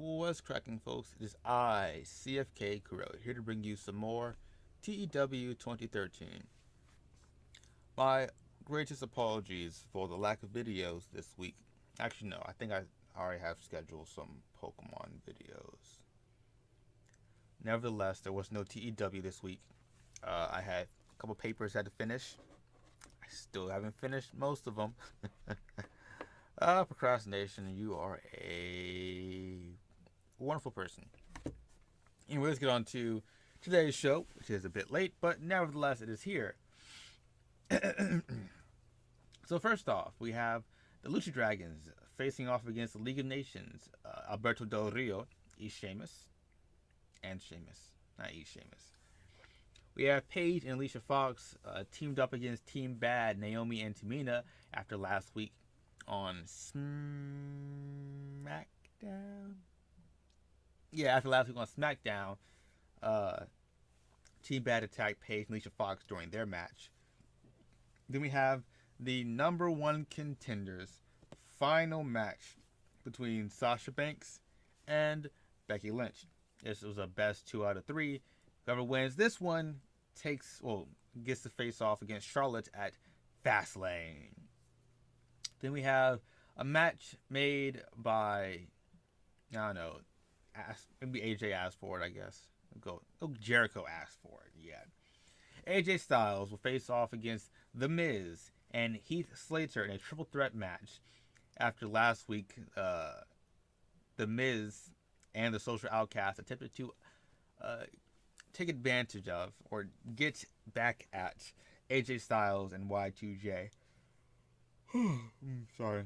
What's cracking, folks? It is I, CFK Kuro, here to bring you some more TEW 2013. My greatest apologies for the lack of videos this week. Actually, no, I think I already have scheduled some Pokemon videos. Nevertheless, there was no TEW this week. I had a couple papers I had to finish. I still haven't finished most of them. Procrastination, you are a wonderful person. Anyway, let's get on to today's show, which is a bit late, but nevertheless, it is here. So first off, we have the Lucha Dragons facing off against the League of Nations, Alberto Del Rio, Sheamus, not Sheamus. We have Paige and Alicia Fox teamed up against Team Bad, Naomi and Tamina, after last week on SmackDown. Yeah, after last week on SmackDown, Team Bad attacked Paige and Alicia Fox during their match. Then we have the number one contenders final match between Sasha Banks and Becky Lynch. This was a best 2 out of 3. Whoever wins this one gets to face off against Charlotte at Fastlane. Then we have a match made by, I don't know, maybe AJ asked for it, I guess. Jericho asked for it, yeah. AJ Styles will face off against The Miz and Heath Slater in a triple threat match after last week. The Miz and the Social Outcasts attempted to take advantage of or get back at AJ Styles and Y2J. Sorry.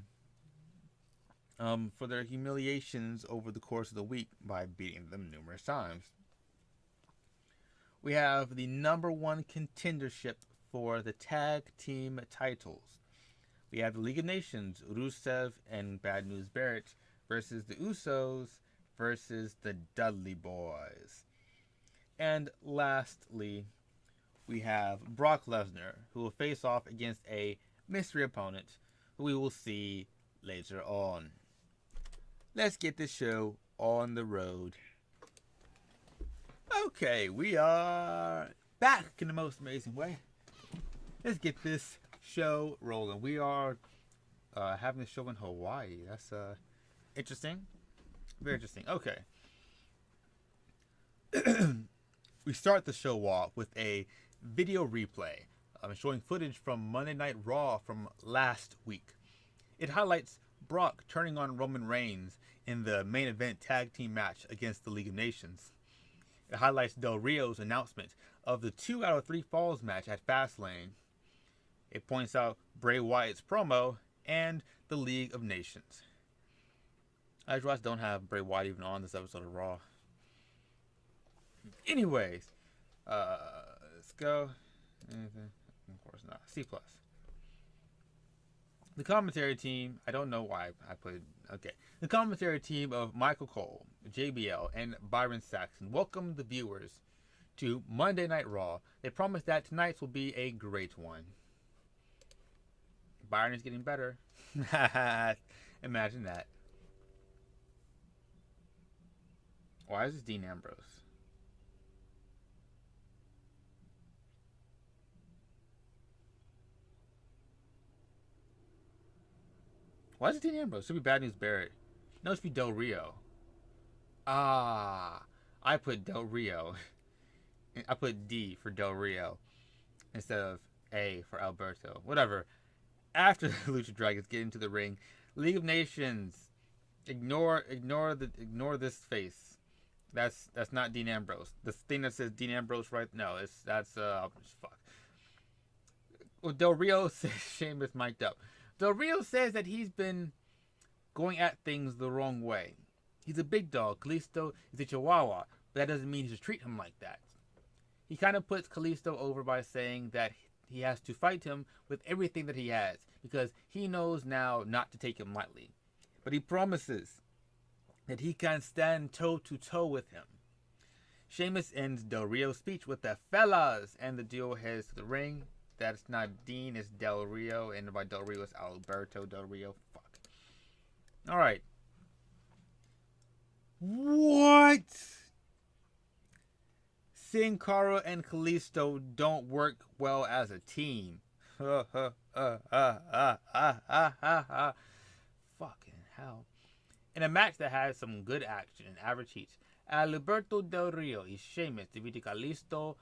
For their humiliations over the course of the week by beating them numerous times. We have the number one contendership for the tag team titles. We have the League of Nations, Rusev and Bad News Barrett versus the Usos versus the Dudley Boys. And lastly, we have Brock Lesnar, who will face off against a mystery opponent who we will see later on. Let's get this show on the road. Okay, we are back in the most amazing way. Let's get this show rolling. We are having the show in Hawaii. That's interesting. Very interesting. Okay. We start the show off with a video replay showing footage from Monday Night Raw from last week. It highlights Brock turning on Roman Reigns in the main event tag team match against the League of Nations. It highlights Del Rio's announcement of the 2 out of 3 Falls match at Fastlane. It points out Bray Wyatt's promo and the League of Nations. I just don't have Bray Wyatt even on this episode of Raw. Anyways, let's go. Of course not. C+. The commentary team, I don't know why I put it. Okay. The commentary team of Michael Cole, JBL, and Byron Saxton welcome the viewers to Monday Night Raw. They promise that tonight's will be a great one. Byron is getting better. Imagine that. Why is this Dean Ambrose? Why is it Dean Ambrose? It should be Bad News Barrett. No, it should be Del Rio. I put Del Rio. I put D for Del Rio instead of A for Alberto. Whatever. After the Lucha Dragons get into the ring, League of Nations, ignore this face. That's not Dean Ambrose. The thing that says Dean Ambrose that's fuck. Well, Del Rio says Sheamus mic'd up. Del Rio says that he's been going at things the wrong way. He's a big dog. Kalisto is a chihuahua, but that doesn't mean he should treat him like that. He kind of puts Kalisto over by saying that he has to fight him with everything that he has because he knows now not to take him lightly. But he promises that he can stand toe-to-toe with him. Sheamus ends Del Rio's speech with the fellas, and the duo heads to the ring. That's not Dean, it's Del Rio, and by Del Rio it's Alberto Del Rio. Fuck. Alright. night. Sin Cara and Kalisto don't work well as a team. Fucking hell. In a match that had some good action and average heat, Alberto Del Rio y Sheamus defeated Kalisto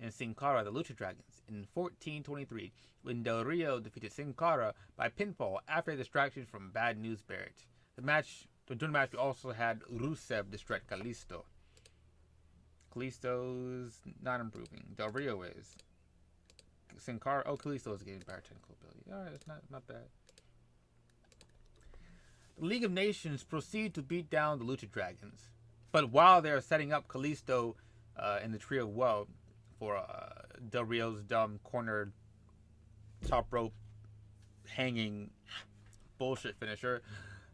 and Sin Cara, the Lucha Dragons, in 1423, when Del Rio defeated Sin Cara by pinfall after a distraction from Bad News Barrett. During the match, we also had Rusev distract Kalisto. Kalisto's not improving. Del Rio is. Sin Cara, Kalisto is getting better technical ability. Alright, that's not bad. The League of Nations proceed to beat down the Lucha Dragons. But while they're setting up Kalisto in the Trio of Woe for Del Rio's dumb cornered top rope hanging bullshit finisher,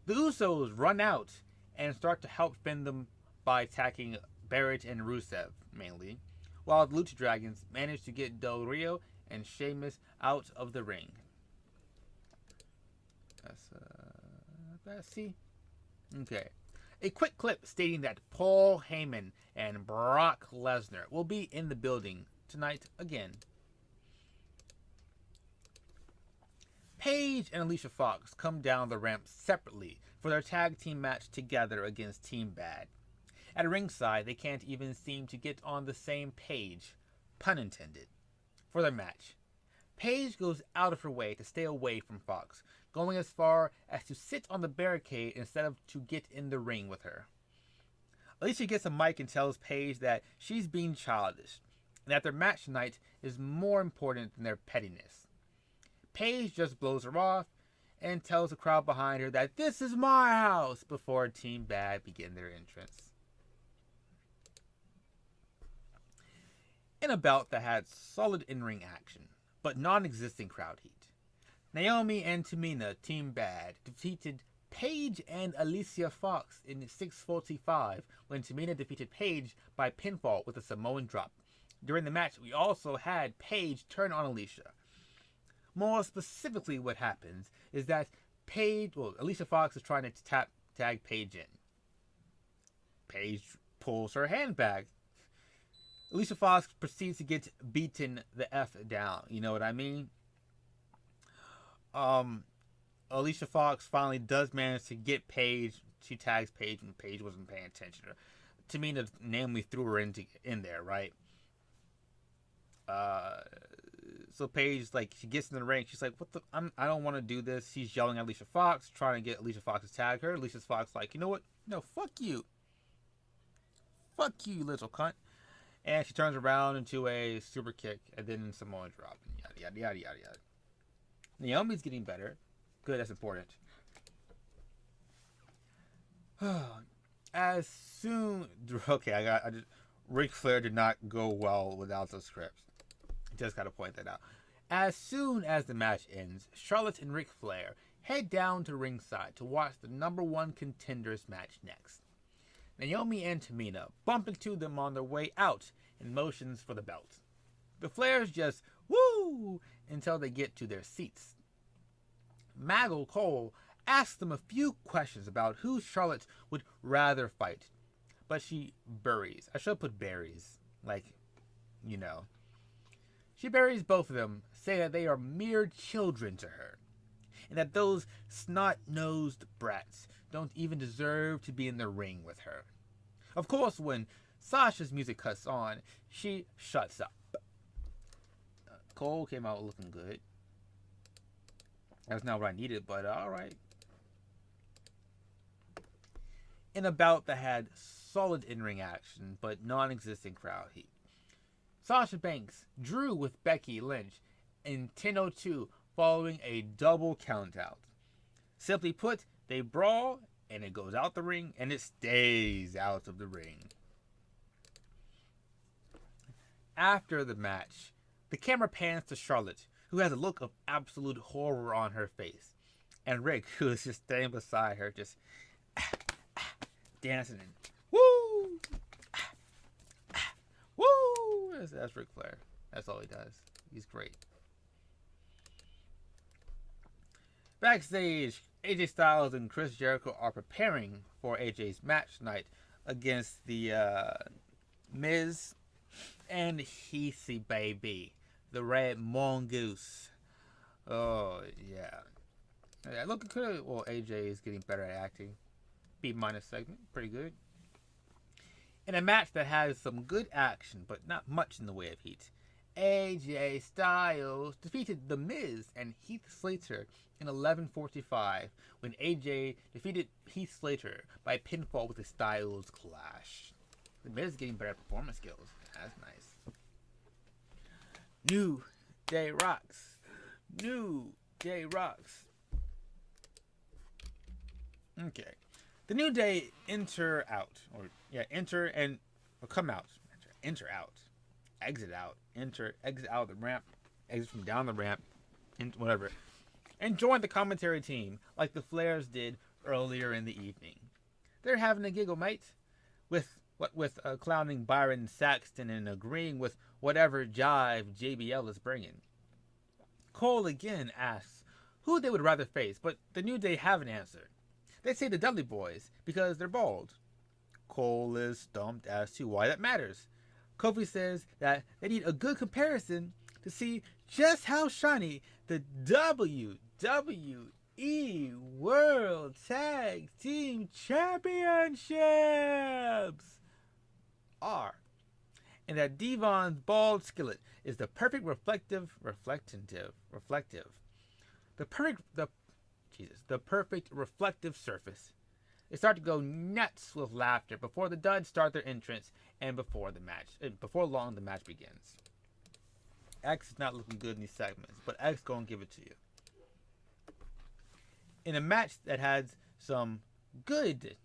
the Usos run out and start to help fend them by attacking Barrett and Rusev, mainly, while the Lucha Dragons manage to get Del Rio and Sheamus out of the ring. Let's see. Okay. A quick clip stating that Paul Heyman and Brock Lesnar will be in the building tonight again. Paige and Alicia Fox come down the ramp separately for their tag team match together against Team Bad. At ringside, they can't even seem to get on the same page, pun intended, for their match. Paige goes out of her way to stay away from Fox, going as far as to sit on the barricade instead of to get in the ring with her. Alicia gets a mic and tells Paige that she's being childish, and that their match tonight is more important than their pettiness. Paige just blows her off and tells the crowd behind her that this is my house before Team Bad begin their entrance. In a bout that had solid in-ring action, but non-existent crowd heat, Naomi and Tamina, Team Bad, defeated Paige and Alicia Fox in 6:45 when Tamina defeated Paige by pinfall with a Samoan drop. During the match, we also had Paige turn on Alicia. More specifically, what happens is that Alicia Fox is trying to tag Paige in. Paige pulls her hand back. Alicia Fox proceeds to get beaten the F down. You know what I mean? Alicia Fox finally does manage to get Paige. She tags Paige when Paige wasn't paying attention. Tamina namely threw her in there, right? So Paige, she gets in the ring. She's like, "What the? I don't want to do this." She's yelling at Alicia Fox, trying to get Alicia Fox to tag her. Alicia Fox like, "You know what? No, fuck you. Fuck you, little cunt." And she turns around into a super kick and then Samoan drop. And yada, yada, yada, yada, yada. Naomi's getting better. Good, that's important. Ric Flair did not go well without the scripts. Just gotta point that out. As soon as the match ends, Charlotte and Ric Flair head down to ringside to watch the number one contenders match next. Naomi and Tamina bump into them on their way out and motions for the belt. The Flairs just woo until they get to their seats. Maggle Cole asks them a few questions about who Charlotte would rather fight, but she buries. I should put berries, She buries both of them, saying that they are mere children to her, and that those snot-nosed brats don't even deserve to be in the ring with her. Of course, when Sasha's music cuts on, she shuts up. Cole came out looking good. That's not what I needed, but alright. In a bout that had solid in-ring action, but non-existent crowd heat, Sasha Banks drew with Becky Lynch in 10:02 following a double countout. Simply put, they brawl, and it goes out the ring, and it stays out of the ring. After the match, the camera pans to Charlotte, who has a look of absolute horror on her face, and Rick, who is just standing beside her, just dancing and woo, woo. That's Ric Flair. That's all he does. He's great. Backstage, AJ Styles and Chris Jericho are preparing for AJ's match tonight against the Miz and Heathy Baby, the Red Mongoose. Oh yeah, yeah. Look, could well AJ is getting better at acting. B minus segment, pretty good. In a match that has some good action, but not much in the way of heat, AJ Styles defeated The Miz and Heath Slater in 11:45 when AJ defeated Heath Slater by pinfall with the Styles Clash. The Miz is getting better at performance skills. That's nice. New Day rocks. New Day rocks. Okay. The New Day enter out. Enter and or come out. Enter out. Exit out. Enter, exit out of the ramp. Exit from down the ramp. Whatever. And join the commentary team like the Flairs did earlier in the evening. They're having a giggle, mate. With clowning Byron Saxton and agreeing with whatever jive JBL is bringing. Cole again asks who they would rather face, but the New Day haven't answered. They say the Dudley Boys because they're bald. Cole is stumped as to why that matters. Kofi says that they need a good comparison to see just how shiny the WWE World Tag Team Championships are. And that Devon's bald skillet is the perfect reflective. The perfect reflective surface. They start to go nuts with laughter before the Duds start their entrance and before long the match begins. X is not looking good in these segments, but X gonna give it to you. In a match that has some good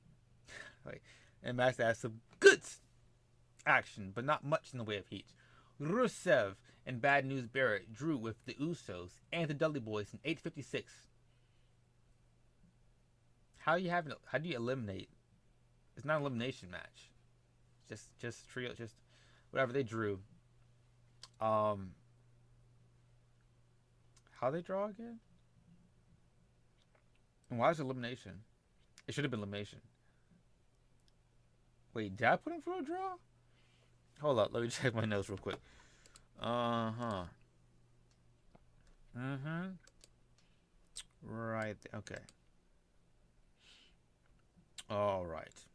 action, but not much in the way of heat. Rusev and Bad News Barrett drew with the Usos and the Dudley Boys in 8:56. How do you eliminate? It's not an elimination match. Just trio, just whatever they drew. How they draw again? And why is it elimination? It should have been elimination. Wait, did I put him for a draw? Hold up, let me check my notes real quick. Right, okay. All right.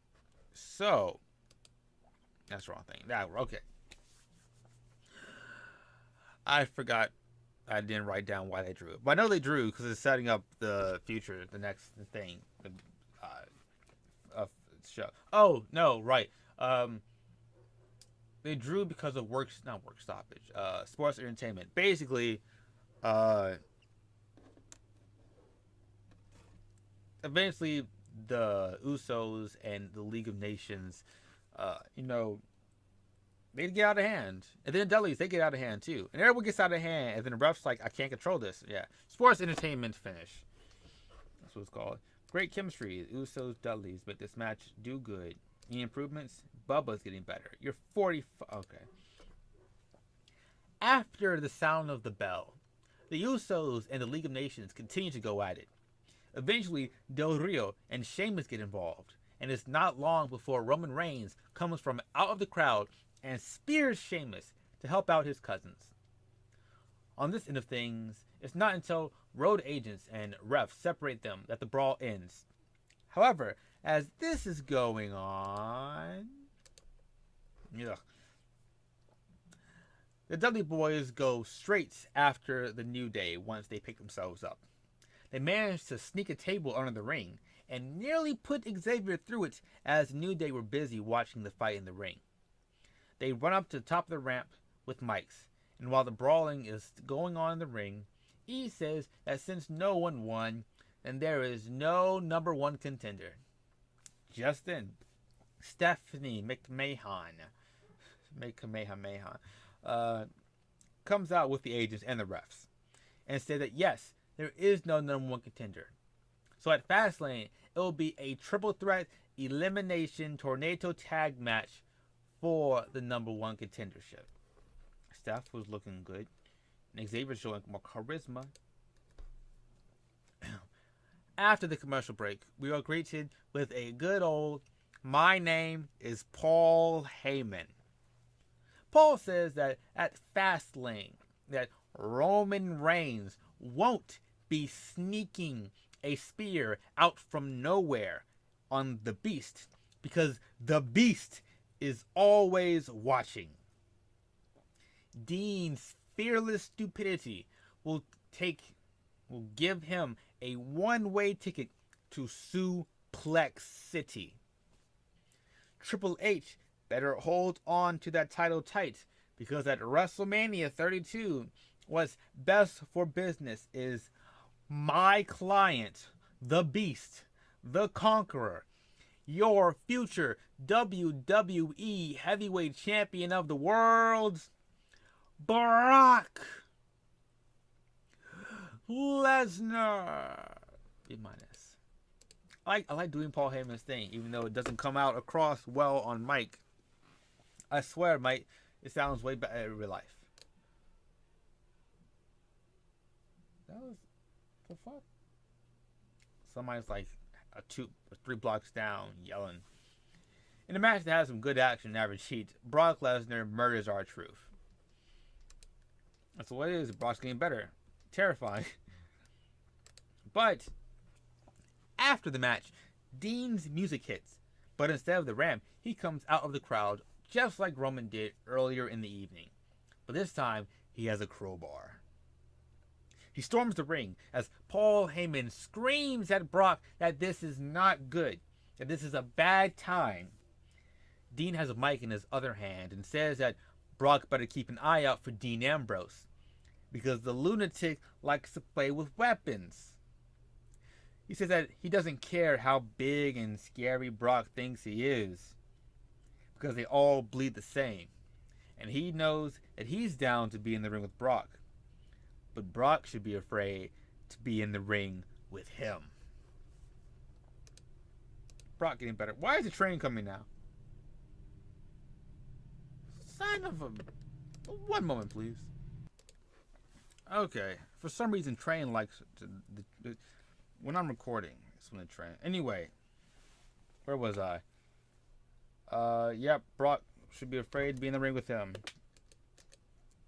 So, that's the wrong thing. Okay. I forgot. I didn't write down why they drew it. But I know they drew because it's setting up the future, the next thing. The show. Oh, no, right. They drew because of not work stoppage. Sports entertainment. Basically, eventually the Usos and the League of Nations, they get out of hand. And then the Dudleys, they get out of hand too. And everyone gets out of hand. And then the ref's like, I can't control this. Yeah. Sports entertainment finish. That's what it's called. Great chemistry. Usos, Dudleys. But this match do good. Any improvements? Bubba's getting better. You're 40. Okay. After the sound of the bell, the Usos and the League of Nations continue to go at it. Eventually, Del Rio and Sheamus get involved. And it's not long before Roman Reigns comes from out of the crowd and spears Sheamus to help out his cousins. On this end of things, it's not until road agents and refs separate them that the brawl ends. However, as this is going on, the Dudley Boys go straight after the New Day once they pick themselves up. They manage to sneak a table under the ring and nearly put Xavier through it as the New Day were busy watching the fight in the ring. They run up to the top of the ramp with mics, and while the brawling is going on in the ring, E says that since no one won, then there is no number one contender. Just then, Stephanie McMahon comes out with the agents and the refs and said that yes, there is no number one contender. So at Fastlane, it will be a triple threat elimination tornado tag match for the number one contendership. Steph was looking good, and Xavier showing more charisma. After the commercial break, we are greeted with a good old My name is Paul Heyman. Paul says that at Fastlane, that Roman Reigns won't be sneaking a spear out from nowhere on the Beast because the Beast is always watching. Dean's fearless stupidity will give him a one-way ticket to Suplex City. Triple H better hold on to that title tight because at WrestleMania 32, what's best for business is my client, the Beast, the Conqueror, your future WWE Heavyweight Champion of the World, Brock Lesnar. B minus. I like doing Paul Heyman's thing, even though it doesn't come out across well on mic. I swear, Mike, it sounds way better in real life. That was the fuck. Somebody's like three blocks down, yelling. In a match that has some good action and average heat, Brock Lesnar murders R-Truth. That's what it is. Brock's getting better. Terrifying. But after the match, Dean's music hits. But instead of the ramp, he comes out of the crowd just like Roman did earlier in the evening. But this time, he has a crowbar. He storms the ring as Paul Heyman screams at Brock that this is not good, that this is a bad time. Dean has a mic in his other hand and says that Brock better keep an eye out for Dean Ambrose because the lunatic likes to play with weapons. He says that he doesn't care how big and scary Brock thinks he is because they all bleed the same. And he knows that he's down to be in the ring with Brock. But Brock should be afraid to be in the ring with him. Brock getting better. Why is the train coming now? Son of a... One moment, please. Okay. For some reason, train likes... when I'm recording, it's when the train... Anyway. Where was I? Yep. Brock should be afraid to be in the ring with him.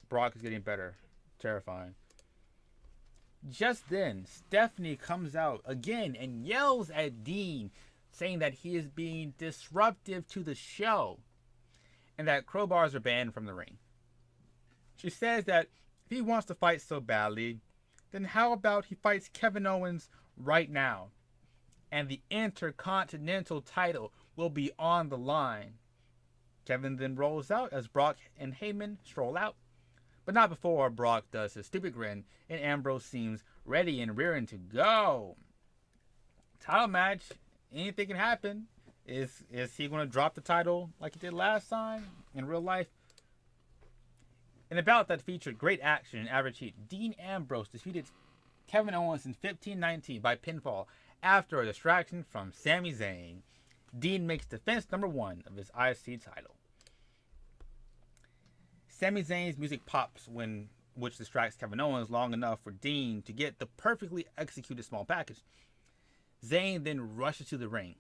Brock is getting better. Terrifying. Just then, Stephanie comes out again and yells at Dean, saying that he is being disruptive to the show and that crowbars are banned from the ring. She says that if he wants to fight so badly, then how about he fights Kevin Owens right now? And the Intercontinental title will be on the line. Kevin then rolls out as Brock and Heyman stroll out. But not before Brock does his stupid grin and Ambrose seems ready and rearing to go. Title match, anything can happen. Is he going to drop the title like he did last time in real life? In a bout that featured great action and average heat, Dean Ambrose defeated Kevin Owens in 15-19 by pinfall after a distraction from Sami Zayn. Dean makes defense number 1 of his IC title. Sami Zayn's music pops which distracts Kevin Owens long enough for Dean to get the perfectly executed small package. Zayn then rushes to the ring,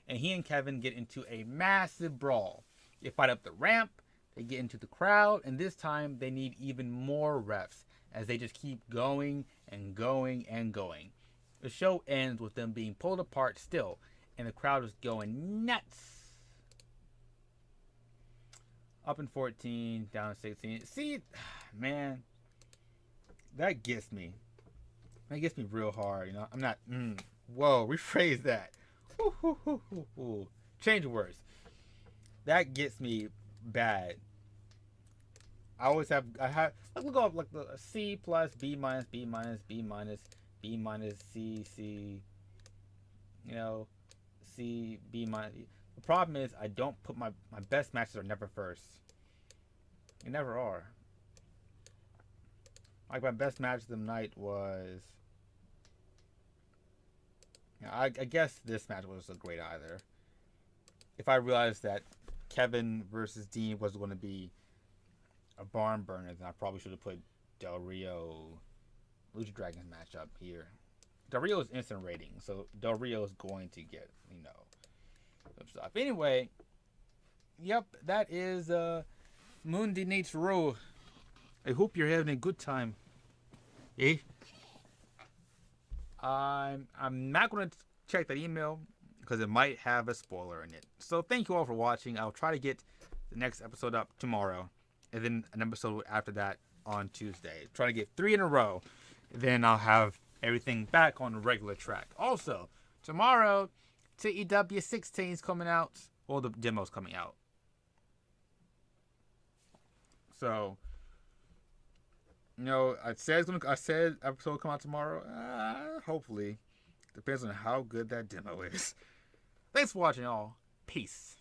and he and Kevin get into a massive brawl. They fight up the ramp, they get into the crowd, and this time they need even more refs as they just keep going and going and going. The show ends with them being pulled apart still, and the crowd is going nuts. Up in 14, down 16. See, man, that gets me. That gets me real hard, you know. I'm not, whoa, rephrase that. Change the words. That gets me bad. I have, look up like the C plus, B minus, B minus, B minus, B minus, C, you know, C, B minus. The problem is I don't put my best matches are never first. They never are. Like my best match of the night was, you know, I guess this match wasn't great either. If I realized that Kevin versus Dean was going to be a barn burner, then I probably should have put Del Rio Lucha Dragons match up here. Del Rio is instant rating, so Del Rio is going to get, you know, stuff. Anyway, yep, that is Mundi Needs Row. I hope you're having a good time. Eh? I'm not going to check that email because it might have a spoiler in it. So thank you all for watching. I'll try to get the next episode up tomorrow, and then an episode after that on Tuesday. Try to get 3 in a row. Then I'll have everything back on the regular track. Also, tomorrow, TEW 16 is coming out. Or the demo's coming out. So, I said episode will come out tomorrow. Hopefully. Depends on how good that demo is. Thanks for watching, all. Peace.